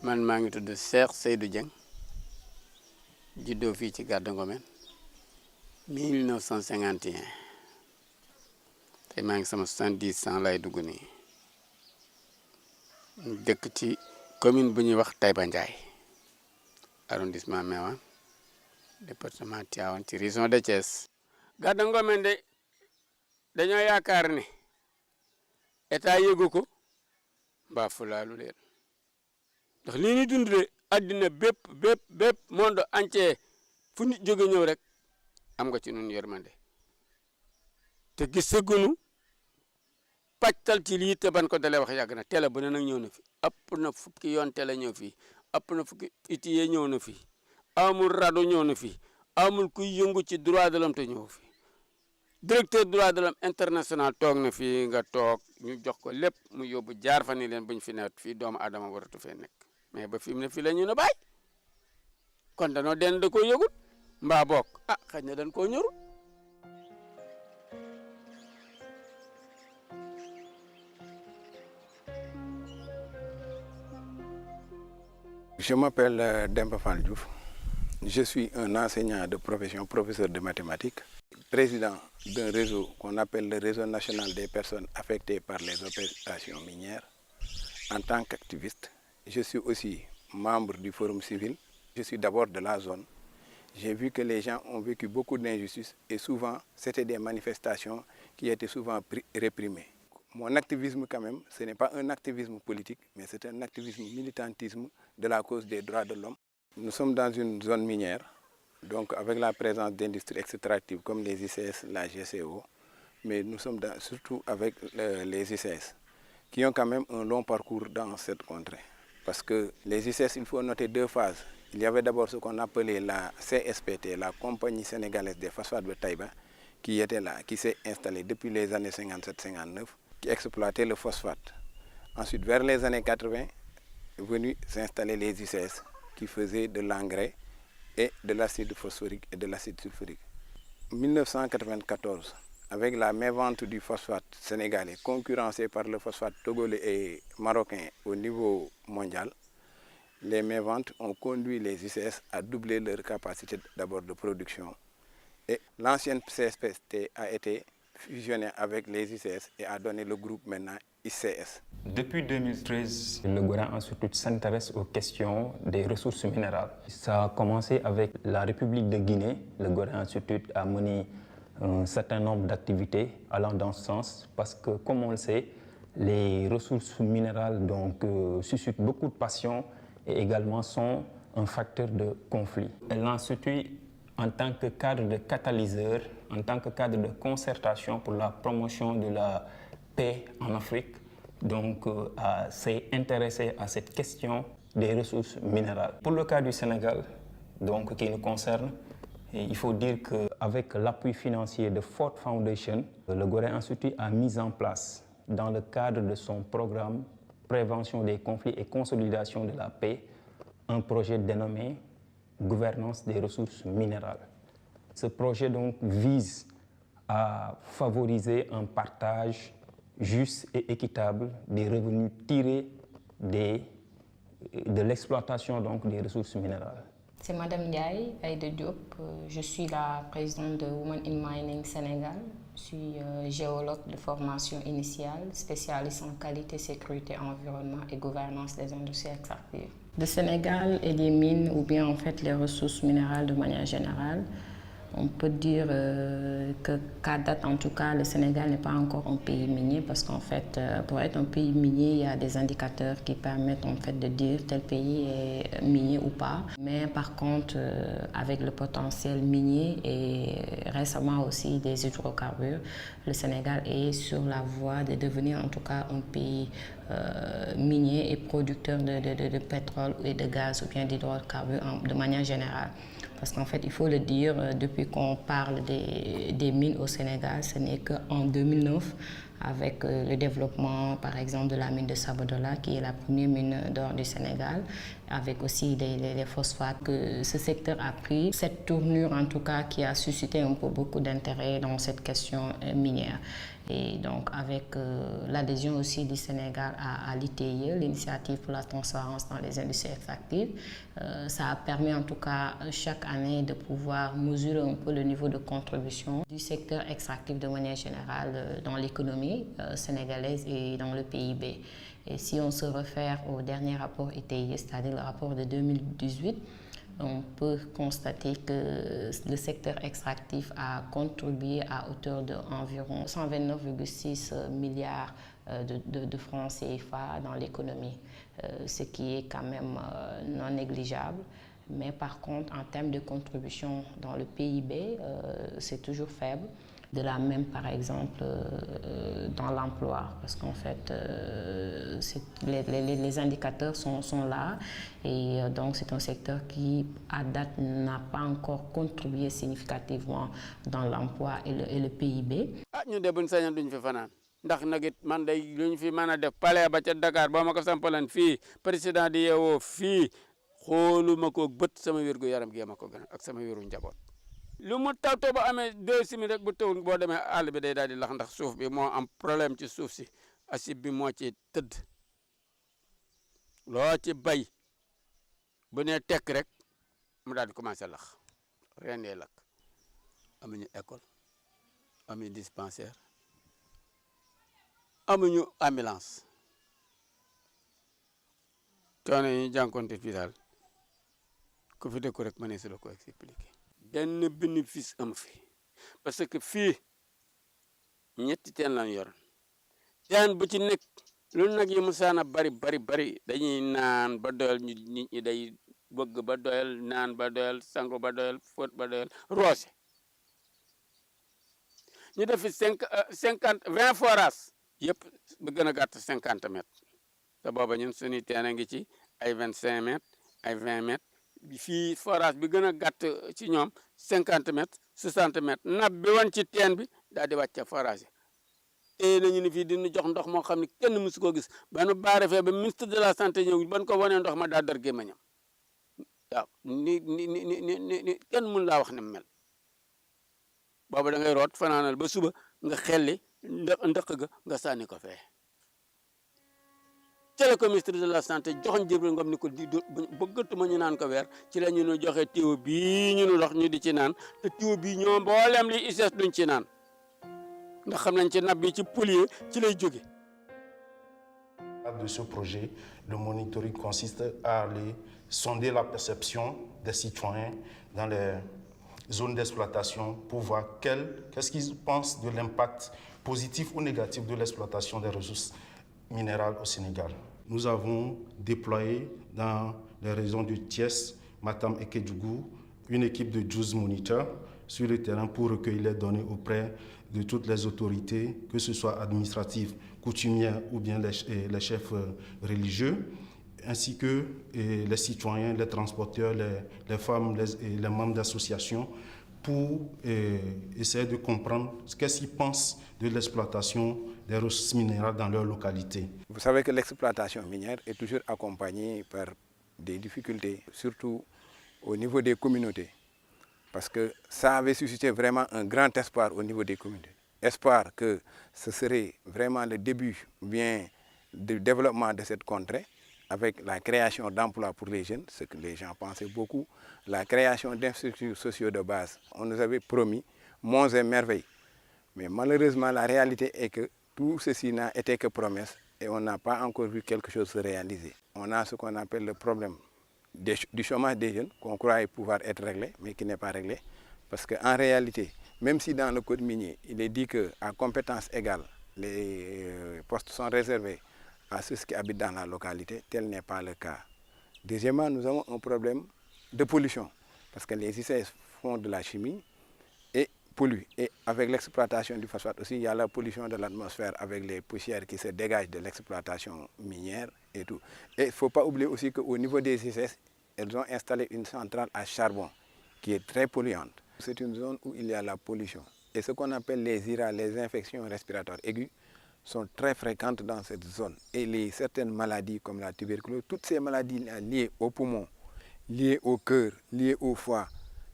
man maa ngi tudd Cheikh Seydou Dieng juddoo fii ci Gadda Ngomen 1951 tey maa ngi sama 70 ans lay dugg nii dëkk ci commune bu ñuy wax Taïba Ndiaye arrondissement Méouane département Tivaouane ci région de Thiès. Gadda Ngomen de dañoo yaakaar ne état yëgu ko mbaa fulaalu leen ndax lii ñu dund de àddina bépp monde entier fu nit jóge ñëw rek am nga ci nun yërmande te gisagunu pàccal ci lii te ban ko dalee wax yàgg na télé bu ne nag ñëw na fi ëpp na fukki yoon télé ñëw fii ëpp na fukki itiye ñëw na fi amul rajo ñëw na fi amul kuy yëngu ci droit de l'homme te ñëw fi directeur droit de l'homme international toog na fii nga toog ñu jox ko lépp mu yóbbu jaar fa ni leen buñ fi nekk fii doomu adama waratu fee nekk mais ba fi mu ne fii la ñu ne bàyyi kon danoo den da koo yëgut mbaa bokk xëy na dañ koo ñorul. Je m'appelle Demba Fall Diouf. Je suis un enseignant de profession, professeur de mathématiques, président d'un réseau qu'on appelle le Réseau national des personnes affectées par les opérations minières. En tant qu'activiste, je suis aussi membre du Forum civil. Je suis d'abord de la zone. J'ai vu que les gens ont vécu beaucoup d'injustices et souvent, c'était des manifestations qui étaient souvent réprimées. Mon activisme, quand même, ce n'est pas un activisme politique, mais c'est un activisme militantisme de la cause des droits de l'homme. Nous sommes dans une zone minière, donc avec la présence d'industries extractives comme les ICS, la GCO, mais nous sommes surtout avec les ICS, qui ont quand même un long parcours dans cette contrée. Parce que les ICS, il faut noter deux phases. Il y avait d'abord ce qu'on appelait la CSPT, la Compagnie sénégalaise des phosphates de Taïba, qui était là, qui s'est installée depuis les années 57-59, qui exploitait le phosphate. Ensuite, vers les années 80, est venu s'installer les ICS, qui faisaient de l'engrais et de l'acide phosphorique et de l'acide sulfurique. En 1994, avec la mévente du phosphate sénégalais, concurrencé par le phosphate togolais et marocain au niveau mondial, les méventes ont conduit les ICS à doubler leur capacité d'abord de production. Et l'ancienne CSPT a été fusionnée avec les ICS et a donné le groupe maintenant ICS. Depuis 2013, le Goran Institute s'intéresse aux questions des ressources minérales. Ça a commencé avec la République de Guinée. Le Goran Institute a mené un certain nombre d'activités allant dans ce sens parce que, comme on le sait, les ressources minérales suscitent beaucoup de passion et également sont un facteur de conflit. L'Institut, en tant que cadre de catalyseur, en tant que cadre de concertation pour la promotion de la paix en Afrique, s'est intéressé à cette question des ressources minérales. Pour le cas du Sénégal, qui nous concerne, il faut dire qu'avec l'appui financier de Ford Foundation, le Goran Institute a mis en place, dans le cadre de son programme Prévention des conflits et consolidation de la paix, un projet dénommé Gouvernance des ressources minérales. Ce projet vise à favoriser un partage juste et équitable des revenus tirés de l'exploitation des ressources minérales. C'est Madame Ndiaye Aïda Diop, je suis la présidente de Women in Mining Sénégal. Je suis géologue de formation initiale, spécialiste en qualité, sécurité, environnement et gouvernance des industries extractives. Le Sénégal et les mines, ou bien en fait les ressources minérales de manière générale, on peut dire qu'à date, en tout cas, le Sénégal n'est pas encore un pays minier parce qu'en fait, pour être un pays minier, il y a des indicateurs qui permettent en fait de dire tel pays est minier ou pas. Mais par contre, avec le potentiel minier et récemment aussi des hydrocarbures, le Sénégal est sur la voie de devenir en tout cas un pays minier et producteur de pétrole et de gaz ou bien d'hydrocarbures de manière générale. Parce qu'en fait, il faut le dire, depuis qu'on parle des mines au Sénégal, ce n'est qu'en 2009, avec le développement par exemple de la mine de Sabodala qui est la première mine d'or du Sénégal, avec aussi les phosphates que ce secteur a pris. Cette tournure en tout cas qui a suscité un peu beaucoup d'intérêt dans cette question minière. Et donc avec l'adhésion aussi du Sénégal à l'ITIE, l'initiative pour la transparence dans les industries extractives, ça a permis en tout cas chaque année de pouvoir mesurer un peu le niveau de contribution du secteur extractif de manière générale dans l'économie sénégalaise et dans le PIB. Et si on se réfère au dernier rapport ITIE, c'est-à-dire le rapport de 2018, on peut constater que le secteur extractif a contribué à hauteur d'environ 129,6 milliards de francs CFA dans l'économie, ce qui est quand même non négligeable. Mais par contre, en termes de contribution dans le PIB, c'est toujours faible. De la même, par exemple, dans l'emploi, parce qu'en fait, les indicateurs sont là, et donc c'est un secteur qui, à date, n'a pas encore contribué significativement dans l'emploi et le PIB. ñu de buñ sañoon duñ fi fanaan ndax nag it man day luñ fi mën a def palais ba ca Dakar boo ma ko sampalan fii président di yeewoo fii xooluma ko bët sama wérgu yaram gi ma ko gën ak sama wéru njaboot. lu mu taw ba amee 2 semaines rek bu tawul boo demee àll bi day daal di lax ndax suuf bi moo am problème ci suuf si acide bi moo ci tëdd loo ci bay bu nee tekk rek mu daal di commencé lax rendee lakk amuñu école amuñu dispensaire amuñu ambulance coono yi ñu jànkoonte fii daal ku fi dëkku rek ma ne si la ko expliquer. benn bénéfice am fi parce que fii ñetti teen lañ yor teen bu ci nekk lu nag yi musaana bari dañuy naan ba doyal nit ñi day bëgg ba doyal naan ba doyal sangu ba doyal fóot ba doyal roose ñu def fi 20 forages yëpp bu gën a gàtt 50 mètres te booba ñun suñuy teen a ngi ci ay 25 mètres ay 20 mètres fii forage bi gën a gàtt ci ñoom 50 mètres 60 mètres nab bi woon ci teen bi daal di wàcce forage yi nañu ni fii dina jox ndox moo xam ne kenn mësu koo gis ba nu baare fee ba ministre de la santé ñëw ban ko wanee ndox ma daa dar gémmañam waaw ni kenn mun laa wax ne mel boobu da ngay root fanaanal ba suba nga xelli ndëq ga nga sànni ko fee ci la ko ministre de la santé joxoon Jibril Ngom ni ko di bëggatuma ñu naan ko weer ci la ñu nu joxe tiwo bii ñu nu dox ñu di ci naan te tiwo bii ñoo mboolem li ICS duñ ci naan ndax xam nañ ci nab bi ci polier ci lay jóge. De ce projet, le monitoring consiste à aller sonder la perception des citoyens dans les zones d'exploitation pour voir qu'est-ce qu'ils pensent de l'impact positif ou négatif de l'exploitation des ressources minérales au Sénégal. Nous avons déployé dans les régions de Thiès, Matam et Kédougou une équipe de 12 moniteurs sur le terrain pour recueillir les données auprès de toutes les autorités, que ce soit administratives, coutumières ou bien les chefs religieux, ainsi que les citoyens, les transporteurs, les femmes et les membres d'associations pour essayer de comprendre qu'est-ce qu'ils pensent de l'exploitation des ressources minérales dans leur localité. Vous savez que l'exploitation minière est toujours accompagnée par des difficultés, surtout au niveau des communautés. Parce que ça avait suscité vraiment un grand espoir au niveau des communautés. Espoir que ce serait vraiment le début bien du développement de cette contrée, avec la création d'emplois pour les jeunes, ce que les gens pensaient beaucoup, la création d'infrastructures sociaux de base. On nous avait promis monts et merveilles. Mais malheureusement, la réalité est que tout ceci n'a été que promesse et on n'a pas encore vu quelque chose se réaliser. On a ce qu'on appelle le problème du chômage des jeunes, qu'on croyait pouvoir être réglé, mais qui n'est pas réglé. Parce qu'en réalité, même si dans le code minier, il est dit qu'à compétences égales, les postes sont réservés à ceux qui habitent dans la localité, tel n'est pas le cas. Deuxièmement, nous avons un problème de pollution, parce que les ICS font de la chimie et polluent. Et avec l'exploitation du phosphate aussi, il y a la pollution de l'atmosphère avec les poussières qui se dégagent de l'exploitation minière et tout. Et il ne faut pas oublier aussi qu'au niveau des ICS, elles ont installé une centrale à charbon qui est très polluante. C'est une zone où il y a la pollution. Et ce qu'on appelle les IRA, les infections respiratoires aiguës, sont très fréquentes dans cette zone. Et certaines maladies comme la tuberculose, toutes ces maladies liées aux poumons, liées au cœur, liées au foie,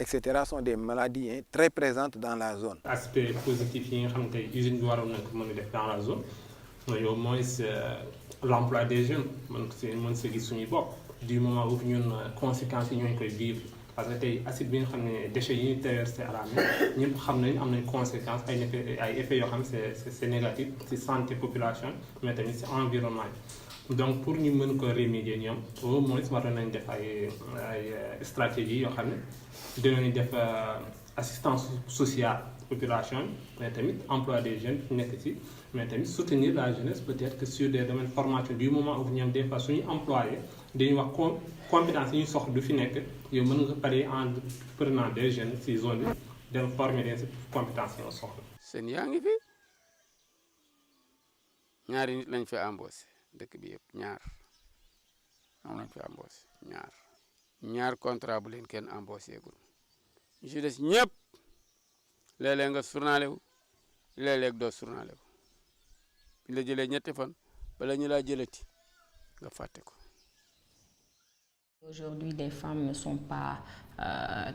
etc. sont des maladies très présentes dans la zone. Aspect positif yi nga xam ne usine bi waroon na ko mën a def dans la zone mooy au moins l'emploi des jeunes mën si gis suñuy bopp du moment où ñun conséquences yi ñooñu koy vivre parce que tey acide bi nga xam ne déchets yi ñuy traversé à la mer ñëpp xam nañ am nañ conséquences ay effets yoo xam c'est négatif ci santé population mais tamit ci environnement bi donc pour ñu mën ko remédier ñoom au moins waroon nañ def ay stratégies yoo xam ne dinañ def assistance sociale population mais tamit emploi des jeunes nekk ci mais tamit soutenir la jeunesse peut-être que sur des domaines formation du moment où ñoom des fois suñu employé dañuy wax compétence yi ñu soxla du fi nekk yow mën nga pare en prenant des jeunes ci zone bi dem former leen ci compétence yi nga soxla. seen yaa ngi fi ñaari nit lañ fi embauché dëkk bi yëpp ñaar am lañ fi embauché ñaar contrat bu leen kenn embauché gul ñu ci des ñëpp léeg-léeg nga journalé wu léeg-léeg doo journalé wu bi la jëlee ñetti fan bala ñu laa jëlati nga fàtte ko. Aujourd'hui, les femmes ne sont pas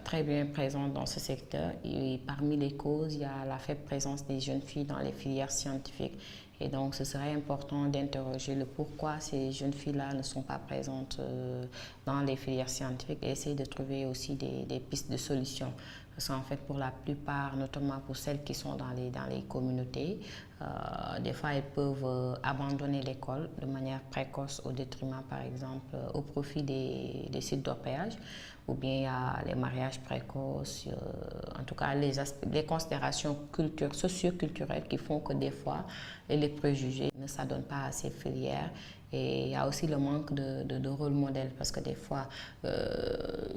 très bien présentes dans ce secteur et parmi les causes, il y a la faible présence des jeunes filles dans les filières scientifiques. Et donc, ce serait important d'interroger le pourquoi ces jeunes filles-là ne sont pas présentes dans les filières scientifiques et essayer de trouver aussi des pistes de solutions. Parce qu'en fait, pour la plupart, notamment pour celles qui sont dans les communautés, des fois, elles peuvent abandonner l'école de manière précoce au détriment, par exemple, au profit des sites d'orpaillage, ou bien il y a les mariages précoces, en tout cas les considérations socio-culturelles qui font que des fois, les préjugés ne s'adonnent pas à ces filières. Et il y a aussi le manque de rôle modèle parce que des fois,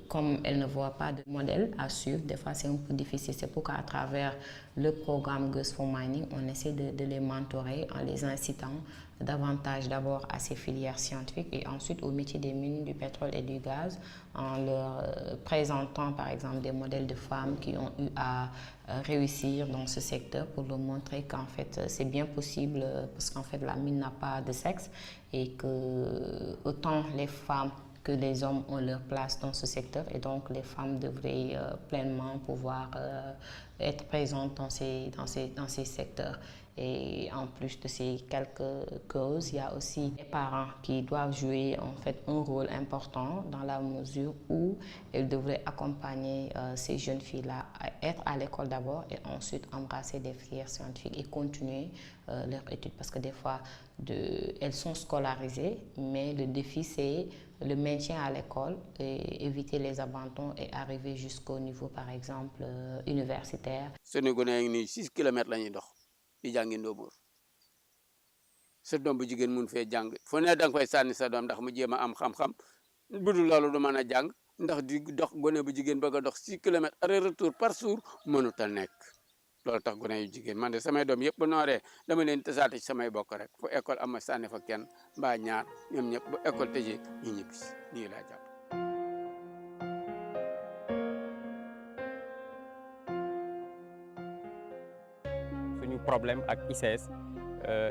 comme elles ne voient pas de modèle à suivre, des fois c'est un peu difficile. C'est pourquoi à travers le programme Girls for Mining, on essaie de les mentorer en les incitant davantage d'abord à ces filières scientifiques et ensuite au métier des mines, du pétrole et du gaz, en leur présentant par exemple des modèles de femmes qui ont eu à réussir dans ce secteur pour leur montrer qu'en fait c'est bien possible parce qu'en fait la mine n'a pas de sexe et que autant les femmes que les hommes ont leur place dans ce secteur et donc les femmes devraient pleinement pouvoir être présentes dans ces secteurs. Et en plus de ces quelques causes, il y a aussi les parents qui doivent jouer en fait un rôle important dans la mesure où ils devraient accompagner ces jeunes filles-là à être à l'école d'abord et ensuite embrasser des filières scientifiques et continuer leurs études parce que des fois elles sont scolarisées mais le défi c'est le maintien à l'école et éviter les abandons et arriver jusqu'au niveau par exemple universitaire. Sunu gone yi nii 6 kilomètres la ñuy dox di jàngi Ndóomóor sa doom bu jigéen mun fee jàng fu ne da nga koy sànni sa doom ndax mu jéem a am xam-xam budul loolu du mën a jàng ndax di dox gone bu jigéen bëgg a dox 6 kilomètres aller retour par jour mënut a nekk loolu tax gone yu jigéen man de samay doom yëpp bu nooree dama leen tasaate ci samay bokk rek fu école am ma sànni fa kenn mbaa ñaar ñoom ñëpp bu école tëjee ñu ñibbisi nii laa jàpp. suñu problème ak ICS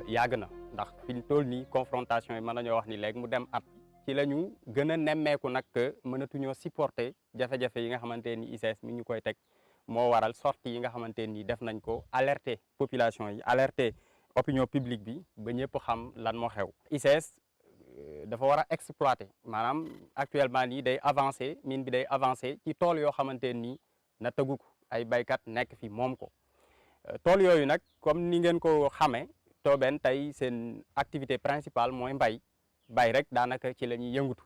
yàgg na ndax fi ñu toll nii confrontation yi mën nañoo wax ni léegi mu dem at ci la ñu gën a nemmeeku nag que mënatuñoo supporter jafe-jafe yi nga xamante ni ICS mi ñu koy teg moo waral sortie yi nga xamante ni def nañ ko alerter population yi alerter opinion publique bi ba ñëpp xam lan moo xew. ICS dafa war a exploiter maanaam actuellement nii day avancer mine bi day avancer ci tool yoo xamante ni na tëggu ko ay baykat nekk fi moom ko. tool yooyu nag comme ni ngeen ko xamee Tobène tey seen activité principale mooy bay rek daanaka ci la ñuy yëngatu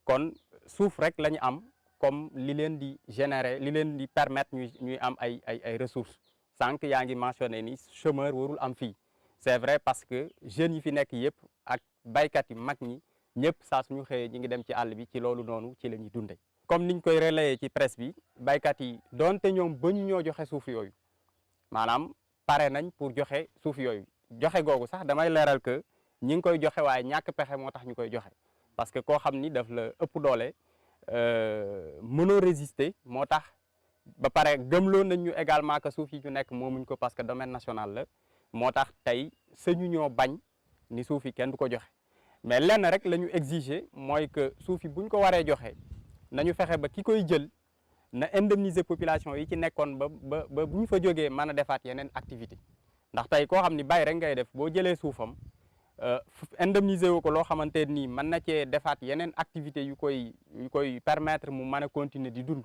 kon suuf rek la ñu am comme li leen di générer li leen di permettre ñuy am ay ressources sànq yaa ngi mentionné ni chômeur warul am fii c'est vrai parce que jeunes yi fi nekk yëpp ak baykat yi mag ñi ñëpp saa suñu xëyee ñi ngi dem ci àll bi ci loolu noonu ci la ñuy dundee. comme niñ koy relayer ci presse bi baykat yi donte ñoom ba ñu ñoo joxe suuf yooyu maanaam pare nañ pour joxe suuf yooyu joxe googu sax damay leeral que ñi ngi koy joxe waaye ñàkk pexe moo tax ñu koy joxe parce que koo xam ni daf la ëpp doole mënoo résister moo tax ba pare gëmloo nañ ñu également que suuf yi ñu nekk moomuñ ko parce que domaine national la moo tax tey sañu ñoo bañ ni suuf yi kenn du ko joxe mais lenn rek la ñu exiger mooy que suuf yi bu ñu ko waree joxe nañu fexe ba ki koy jël na indemniser population yi ci nekkoon ba bu ñu fa jógee mën a defaat yeneen activité ndax tey koo xam ni bay rek ngay def boo jëlee suufam indemniser wu ko loo xamante nii mën na cee defaat yeneen activité yu koy permettre mu mën a continuer di dund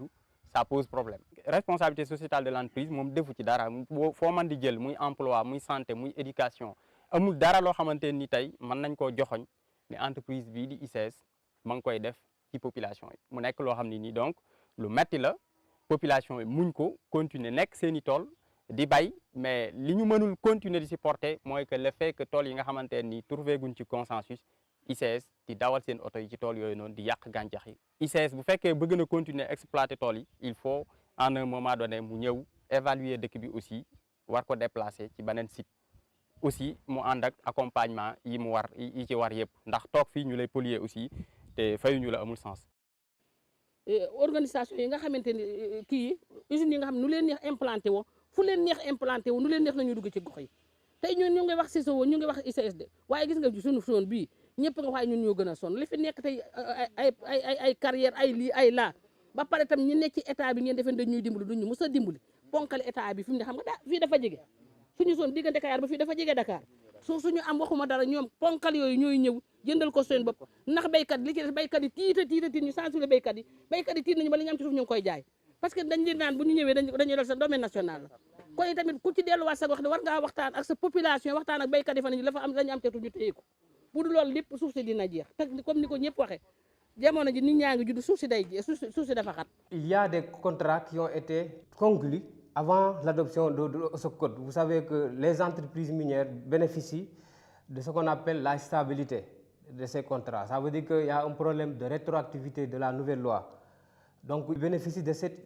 ça pose problème. Responsabilité sociétale de l'entreprise moom defu ci dara foo mën di jël muy emploi muy santé muy éducation amul dara loo xamante ni tey mën nañ koo joxoñ ne entreprise bii di ICS ma ngi koy def ci population yi mu nekk loo xam ne nii donc lu metti la population yi muñ ko continuer nekk seeni tool di bay mais li ñu mënul continuer di supporter mooy que le fait que tool yi nga xamante ni trouvé guñ ci consensus ICS di dawal seen oto yi ci tool yooyu noonu di yàq gàncax yi. ICS bu fekkee bëgg na continuer exploiter tool yi il faut en un moment donné mu ñëw évaluer dëkk bi aussi war ko déplacer ci beneen site aussi mu ànd ak accompagnement yi mu war yi ci war yëpp ndax toog fii ñu lay polluer aussi te fayuñu la amul sens. Organisation yi nga xamante ni kii usines yi nga xam nu leen neex implanté woo fu leen neex implanté wu nu leen neex nañu dugg ci gox yi tey ñun ñu ngi wax CCO ñu ngi wax ICSD waaye gis nga suñu zone bii ñëpp nga waaye ñun ñoo gën a sonn li fi nekk tey ay carrière ay lii ay laa ba pare tam ñu nekk ci état bi ngeen defee dañuy dimbali duñu mës a dimbali ponkal état bi fi mu ne xam nga daa fii dafa jege suñu zone diggante Kayar ba fii dafa jege Dakar suñu am waxuma dara ñoom ponkal yooyu ñooy ñëw jëndal ko seen bopp ndax béykat li ci des béykat yi tiit ñu censuré béykat yi tiit nañu ba li ñu am ci suuf ñu ngi koy jaay parce que dañ leen naan bu ñu ñëwee dañuy dal sa domaine national la kon tamit ku ci delluwaat sa wax ne war ngaa waxtaan ak sa population waxtaan ak béykat yi fa nañu dafa am dañu am teetu ñu téye ko bu dul loolu lépp suuf si dina jeex te comme ni ko ñëpp waxee jamono ji nit ñaa ngi judd suuf si day jeex suuf si dafa xat. Il y a des contrats qui ont été conclus avant l'adoption de ce code. Vous savez que les entreprises minières bénéficient de ce qu'on appelle la stabilité de ces contrats. Ça veut dire qu'il y a un problème de rétroactivité de la nouvelle loi. Donc, ils bénéficient de cette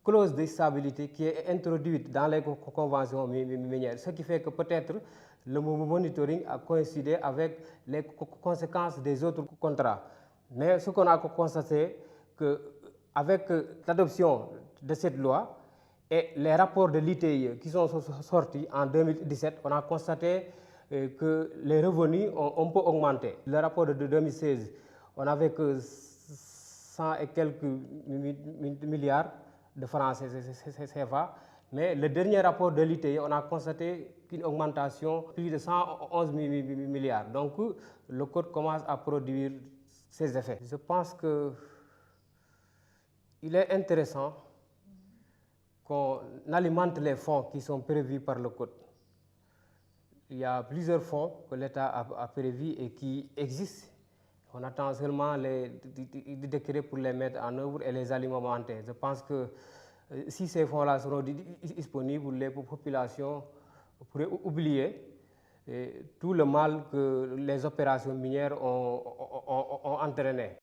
clause de stabilité qui est introduite dans les conventions minières, ce qui fait que peut-être le monitoring a coïncidé avec les conséquences des autres contrats. Mais ce qu'on a constaté, qu'avec l'adoption de cette loi et les rapports de l'ITIE qui sont sortis en 2017, on a constaté que les revenus ont un peu augmenté. Le rapport de 2016, on n'avait que 100 et quelques milliards de francs CFA, mais le dernier rapport de l'ITIE, on a constaté qu'une augmentation de plus de 111 milliards. Donc le code commence à produire ses effets. Je pense qu'il est intéressant qu'on alimente les fonds qui sont prévus par le code. Il y a plusieurs fonds que l'État a prévus et qui existent. On attend seulement les décrets pour les mettre en œuvre et les alimenter. Je pense que si ces fonds-là seront disponibles, les populations pourraient oublier tout le mal que les opérations minières ont entraîné.